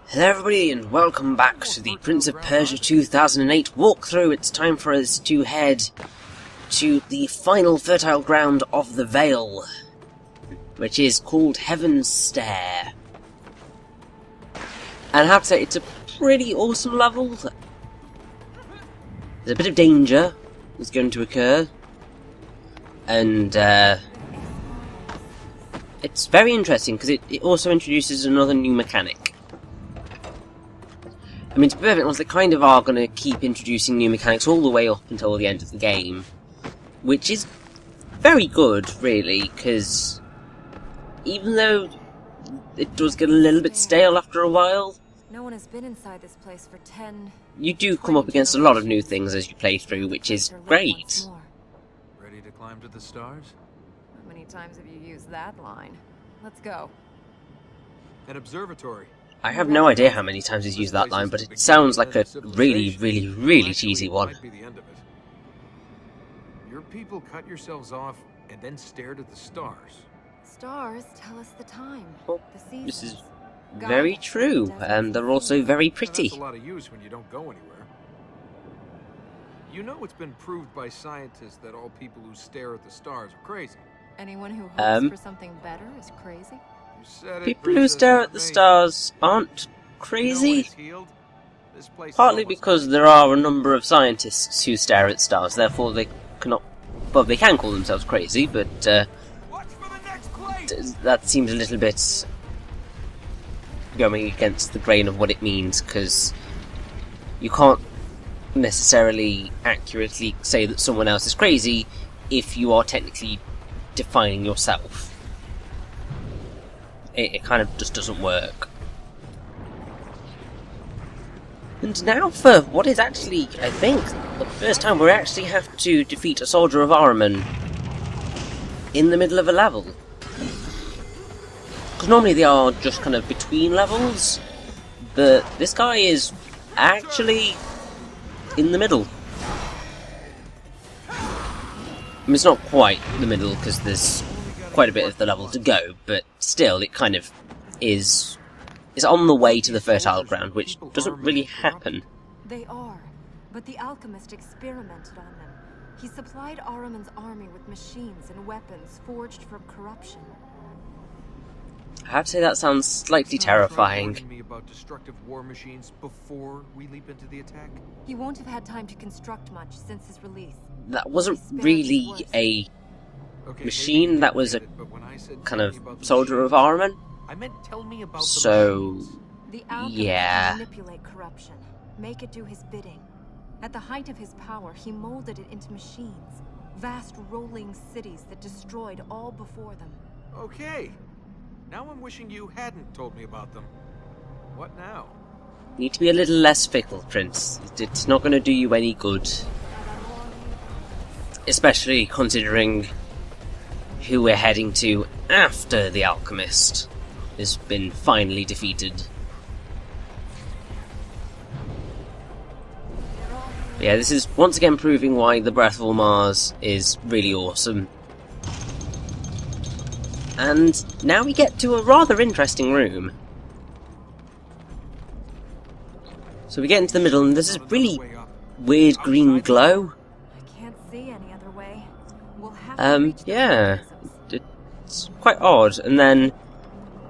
Hello everybody and welcome back to the Prince of Persia 2008 walkthrough. It's time for us to head to the final fertile ground of the Vale, which is called Heaven's Stair. And I have to say, it's a pretty awesome level. There's a bit of danger that's going to occur, and it's very interesting because it also introduces another new mechanic. I mean, to be perfectly honest, they kind of are going to keep introducing new mechanics all the way up until the end of the game, which is very good, really, because even though it does get a little bit stale after a while, no one has been inside this place for 10. You do come up against a lot of new things as you play through, which is great. Ready to climb to the stars? How many times have you used that line? Let's go. An observatory. I have no idea how many times he's used that line, but it sounds like a really cheesy one. Might be the end of it. Your people cut yourselves off and then stared at the stars. Stars tell us the time. Well, the seasons. this is very true, and they're also very pretty. That's a lot of use when you don't go anywhere. You know it's been proved by scientists that all people who stare at the stars are crazy. Anyone who hopes for something better is crazy. You said it, People who stare at the stars aren't crazy, partly because there are a number of scientists who stare at stars, therefore they cannot, well, they can call themselves crazy, but that seems a little bit going against the grain of what it means, because you can't necessarily accurately say that someone else is crazy if you are technically defining yourself. It kind of just doesn't work. And now for what is actually, I think, the first time we actually have to defeat a soldier of Ahriman in the middle of a level. Because normally they are just kind of between levels, but this guy is actually in the middle. I mean, it's not quite the middle because there's quite a bit of the level to go, but still, it kind of is on the way to the fertile ground, which doesn't really happen. They are, but the Alchemist experimented on them. He supplied Ahriman's army with machines and weapons forged from corruption. I have to say that sounds slightly terrifying. Me about destructive war machines before we leap into the attack. He won't have had time to construct much since his release. That wasn't really a machine, that was a kind of soldier of Ahriman. I meant tell me about so, the Alchemist yeah. can manipulate corruption, make it do his bidding. At the height of his power, he molded it into machines, vast rolling cities that destroyed all before them. Okay, now I'm wishing you hadn't told me about them. What now? Need to be a little less fickle, Prince. It's not going to do you any good. Especially considering who we're heading to after the Alchemist has been finally defeated. Yeah, this is once again proving why the Breath of Mars is really awesome. And now we get to a rather interesting room. So we get into the middle and there's this really weird green glow. I can't see any other way. We'll have to reach the yeah. It's quite odd, and then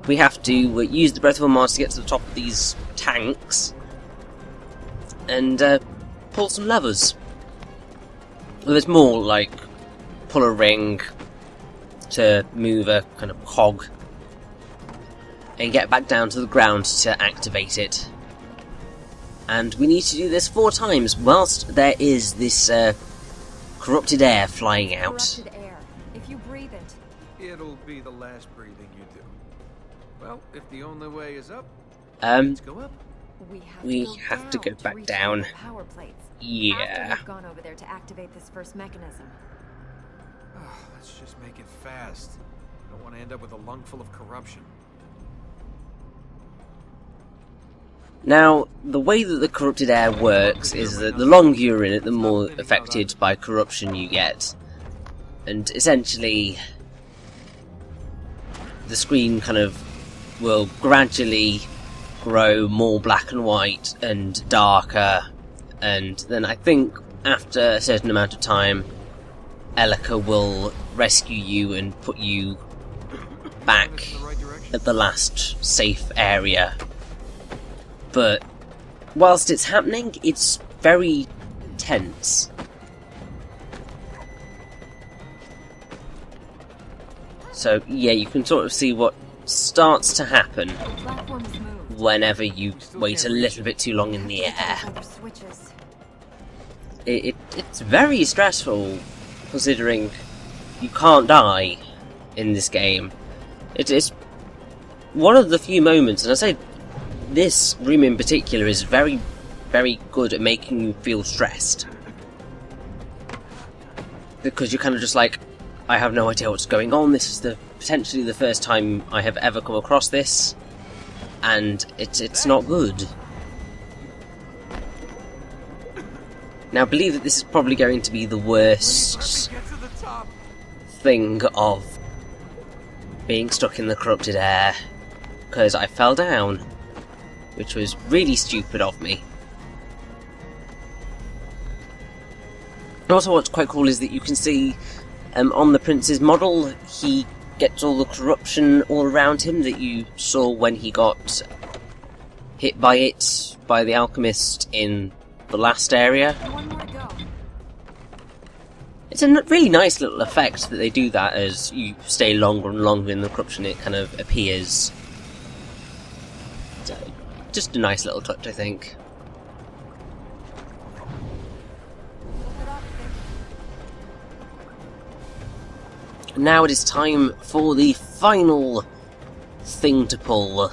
we have to use the Breath of Mars to get to the top of these tanks and pull some levers. Well, there's more like pull a ring to move a kind of cog and get back down to the ground to activate it. And we need to do this 4 times whilst there is this corrupted air flying out. corrupted air. If you breathe it, It'll be the last breathing you do. Well, if the only way is up, Um, let's go up. we have to go back reach down. the power plates. After Yeah. we've gone over there to activate this first mechanism. Let's just make it fast. I don't want to end up with a lung full of corruption. Now, the way that the corrupted air works is that the longer you're in it, the more affected by corruption you get. And essentially, the screen kind of will gradually grow more black and white and darker, and then I think after a certain amount of time, Elika will rescue you and put you back at the last safe area. But whilst it's happening, it's very tense. So yeah, you can sort of see what starts to happen whenever you wait a little bit too long in the air. It's very stressful, considering you can't die in this game. It is one of the few moments, and I say this room in particular is very, very good at making you feel stressed. Because you're kind of just like, I have no idea what's going on, this is potentially the first time I have ever come across this, and it's not good. Now I believe that this is probably going to be the worst thing of being stuck in the corrupted air, because I fell down, which was really stupid of me. Also, what's quite cool is that you can see on the Prince's model, he gets all the corruption all around him that you saw when he got hit by the Alchemist in the last area. It's a really nice little effect that they do that as you stay longer and longer in the corruption, it kind of appears. Just a nice little touch, I think. Now it is time for the final thing to pull.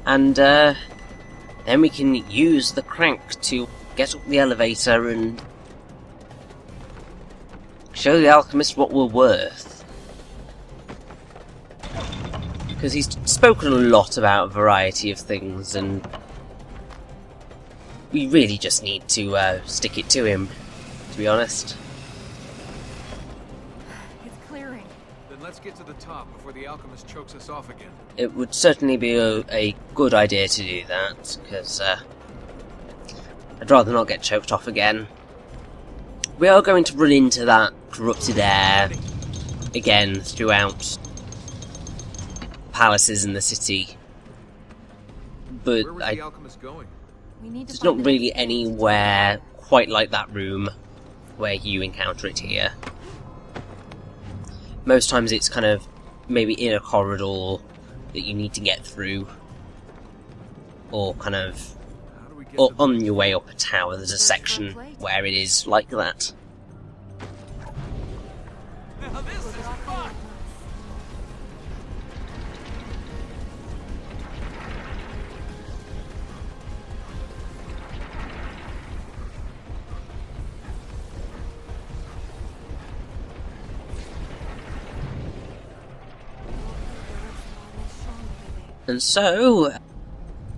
And then we can use the crank to get up the elevator and show the Alchemist what we're worth. Because he's spoken a lot about a variety of things, and we really just need to stick it to him, to be honest. It's clearing. Then let's get to the top before the Alchemist chokes us off again. It would certainly be a good idea to do that, because I'd rather not get choked off again. We are going to run into that corrupted air again throughout palaces in the city, but Where was the Alchemist going? there's not really anywhere quite like that room where you encounter it here. Most times it's kind of maybe in a corridor that you need to get through, or kind of on your way up a tower. There's a section where it is like that. Now this is fun! And so,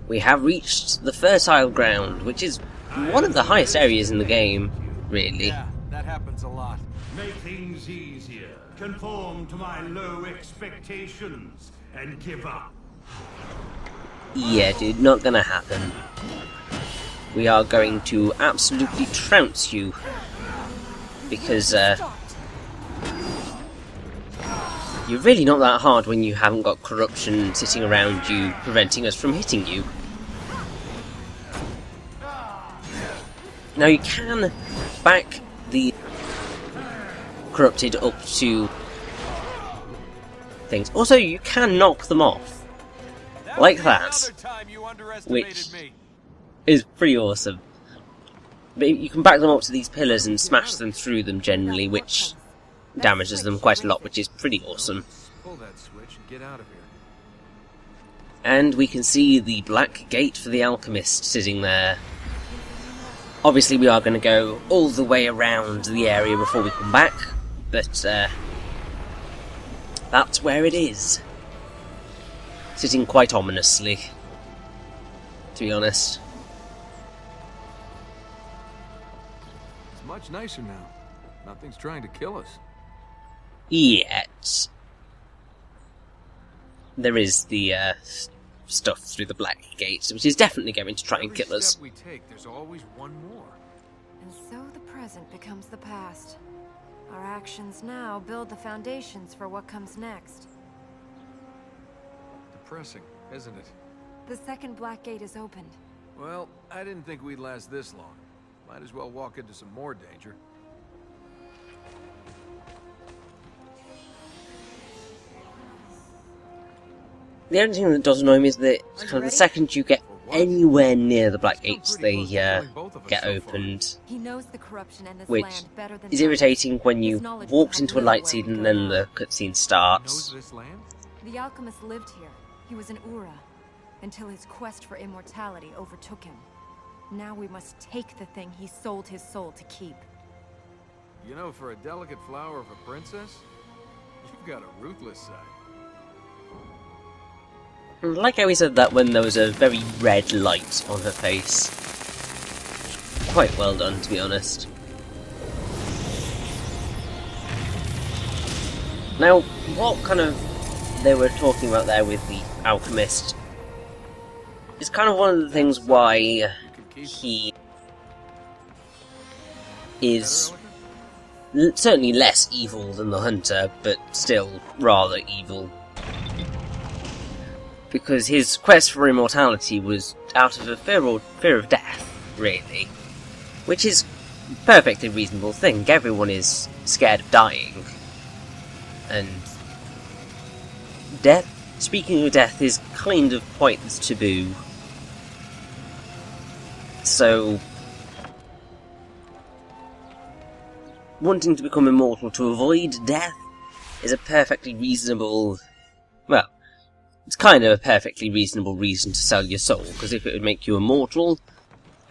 we have reached the fertile ground, which is one of the highest areas in the game, really. Yeah, that happens a lot. Make things easier. Conform to my low expectations and give up. Yeah, dude, not gonna happen. We are going to absolutely trounce you, because you're really not that hard when you haven't got corruption sitting around you preventing us from hitting you. Now you can back the corrupted up to things. Also, you can knock them off. Like that. Which is pretty awesome. But you can back them up to these pillars and smash them through them generally, which damages them quite a lot, which is pretty awesome. Pull that switch and get out of here. And we can see the black gate for the Alchemist sitting there. Obviously we are going to go all the way around the area before we come back, but that's where it is. Sitting quite ominously, to be honest. It's much nicer now. Nothing's trying to kill us. Yet. There is the stuff through the Black Gates, which is definitely going to try and kill us. Every step we take, there's always one more. And so the present becomes the past. Our actions now build the foundations for what comes next. Depressing, isn't it? The second Black Gate is opened. Well, I didn't think we'd last this long. Might as well walk into some more danger. The only thing that does annoy me is that the second you get anywhere near the Black Gates, they get opened, He knows the corruption in this which land better than is most. irritating when you His knowledge walked will into a have light little scene way and to then go. the cutscene Knows starts. this land? The Alchemist lived here. He was an Ura, until his quest for immortality overtook him. Now we must take the thing he sold his soul to keep. You know, for a delicate flower of a princess, you've got a ruthless side. I like how he said that when there was a very red light on her face. Quite well done, to be honest. Now, what kind of they were talking about there with the Alchemist is kind of one of the things why he is certainly less evil than the Hunter, but still rather evil. Because his quest for immortality was out of a fear of death, really. Which is a perfectly reasonable thing. Everyone is scared of dying. And death, speaking of death, is kind of quite taboo. So, wanting to become immortal to avoid death is a perfectly reasonable... well, it's kind of a perfectly reasonable reason to sell your soul, because if it would make you immortal,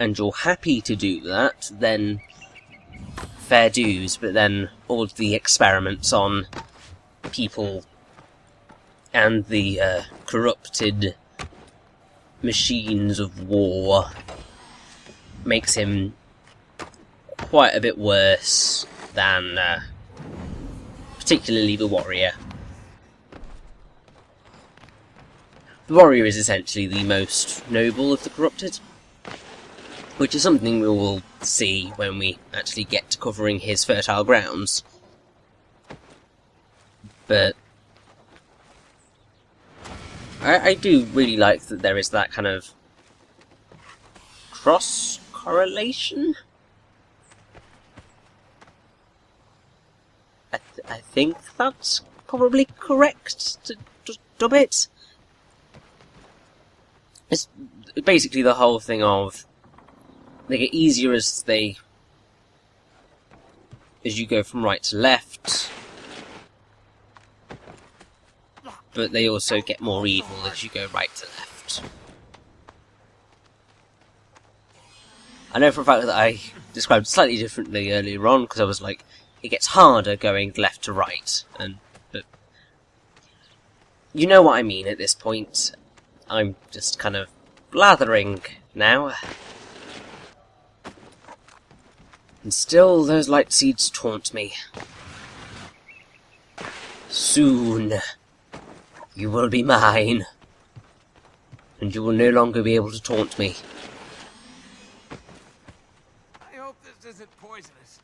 and you're happy to do that, then fair dues, but then all of the experiments on people and the corrupted machines of war makes him quite a bit worse than particularly the warrior. The warrior is essentially the most noble of the corrupted, which is something we will see when we actually get to covering his fertile grounds. But I do really like that there is that kind of cross-correlation. I think that's probably correct to dub it. It's basically the whole thing of they get easier as you go from right to left, but they also get more evil as you go right to left. I know for a fact that I described it slightly differently earlier on, because I was like, it gets harder going left to right, but you know what I mean at this point. I'm just kind of blathering now. And still those light seeds taunt me. Soon you will be mine, and you will no longer be able to taunt me. I hope this isn't poisonous.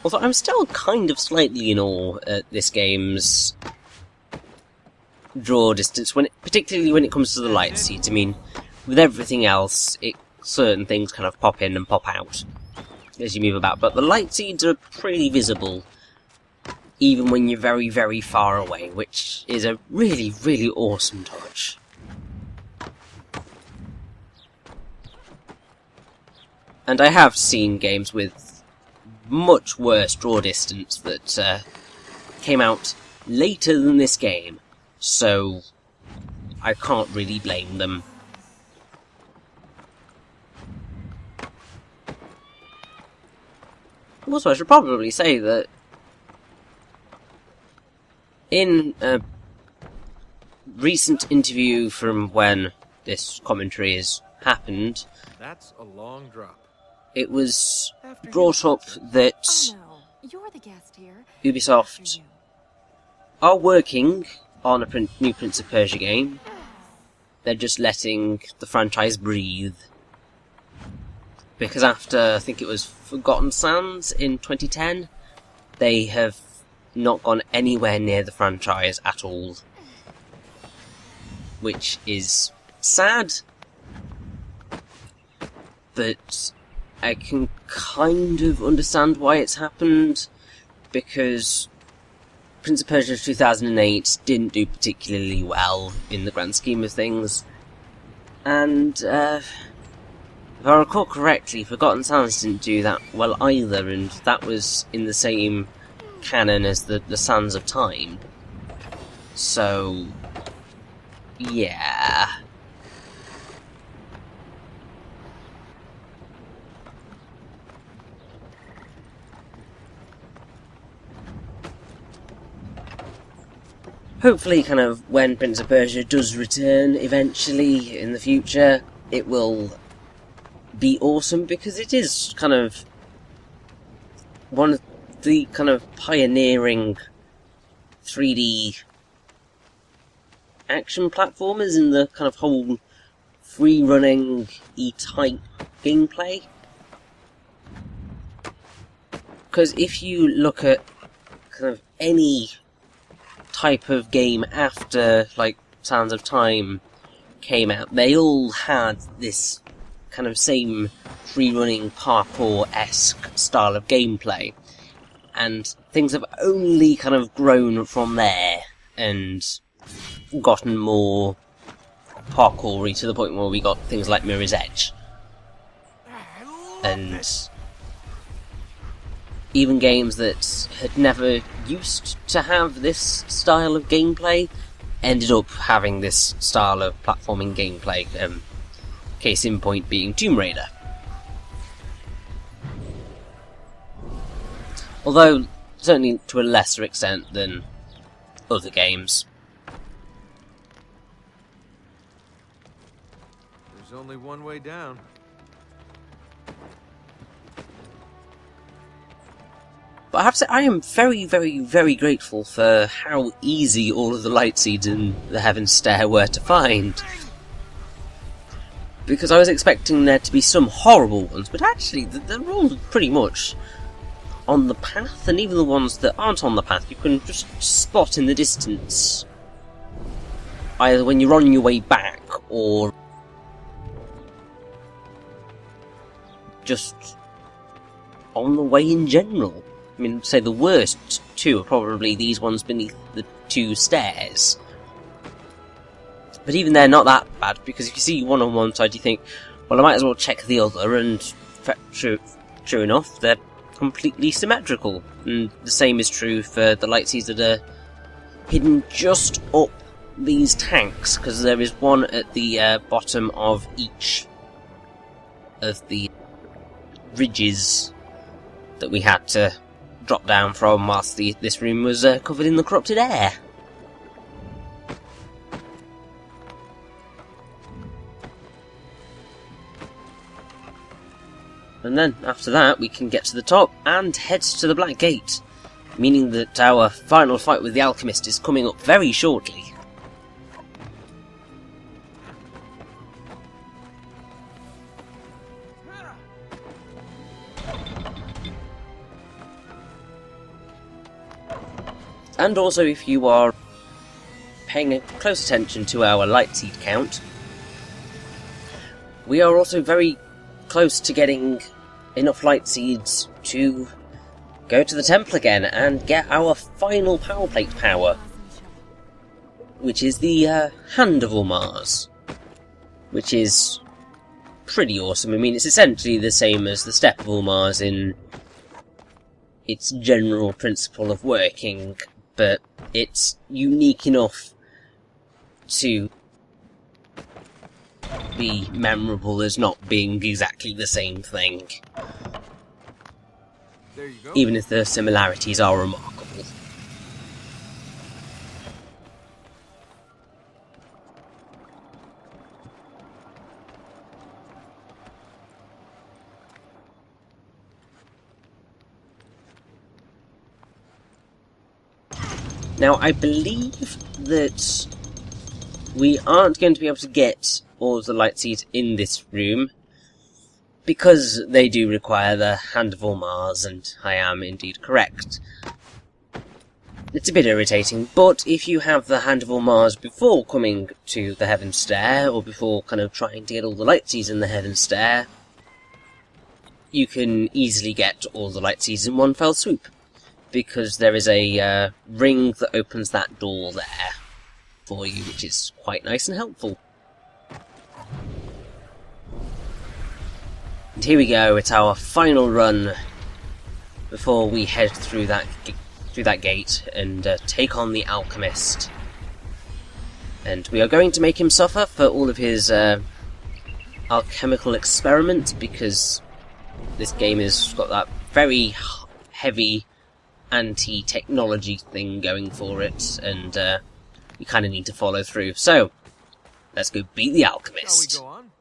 Although I'm still kind of slightly in awe at this game's draw distance, particularly when it comes to the light seeds. I mean, with everything else, certain things kind of pop in and pop out as you move about, but the light seeds are pretty visible, even when you're very, very far away, which is a really, really awesome touch. And I have seen games with much worse draw distance that came out later than this game, so I can't really blame them. Also, I should probably say that in a recent interview from when this commentary is happened, That's a long drop. it was After brought you, up that Oh no, you're the guest here. Ubisoft After you. are working on a new Prince of Persia game. They're just letting the franchise breathe. Because after, I think it was Forgotten Sands in 2010, they have not gone anywhere near the franchise at all. Which is sad, but I can kind of understand why it's happened, because Prince of Persia 2008 didn't do particularly well in the grand scheme of things, and if I recall correctly, Forgotten Sands didn't do that well either, and that was in the same canon as the Sands of Time. So, yeah. Hopefully, kind of, when Prince of Persia does return eventually in the future, it will be awesome, because it is kind of one of the kind of pioneering 3D action platformers in the kind of whole free-running E-type gameplay. Because if you look at kind of any type of game after, like, Sands of Time came out, they all had this kind of same free-running parkour-esque style of gameplay. And things have only kind of grown from there and gotten more parkour-y to the point where we got things like Mirror's Edge. And even games that had never used to have this style of gameplay ended up having this style of platforming gameplay. Case in point being Tomb Raider. Although, certainly to a lesser extent than other games. There's only one way down. But I have to say, I am very, very, very grateful for how easy all of the light seeds in the Heaven's Stair were to find. Because I was expecting there to be some horrible ones, but actually they're all pretty much on the path, and even the ones that aren't on the path you can just spot in the distance. Either when you're on your way back, or just on the way in general. I mean, say the worst two are probably these ones beneath the two stairs. But even they're not that bad, because if you see one on one side you think, well, I might as well check the other, and true enough, they're completely symmetrical. And the same is true for the light seeds that are hidden just up these tanks, because there is one at the bottom of each of the ridges that we had to drop down from whilst this room was covered in the corrupted air. And then, after that, we can get to the top and head to the Black Gate, meaning that our final fight with the Alchemist is coming up very shortly. And also, if you are paying close attention to our light seed count, we are also very close to getting enough light seeds to go to the temple again and get our final power plate power, which is the Hand of Ulmars, which is pretty awesome. I mean, it's essentially the same as the Step of Ulmars in its general principle of working, but it's unique enough to be memorable as not being exactly the same thing. There you go. Even if the similarities are remarkable. Now, I believe that we aren't going to be able to get all of the light seeds in this room, because they do require the Hand of All Mars, and I am indeed correct. It's a bit irritating, but if you have the Hand of All Mars before coming to the Heaven Stair, or before kind of trying to get all the light seeds in the Heaven Stair, you can easily get all the light seeds in one fell swoop, because there is a ring that opens that door there for you, which is quite nice and helpful. And here we go, it's our final run before we head through that gate and take on the Alchemist. And we are going to make him suffer for all of his alchemical experiments, because this game has got that very heavy anti-technology thing going for it, and you kind of need to follow through. So, let's go beat the Alchemist. Shall we go on?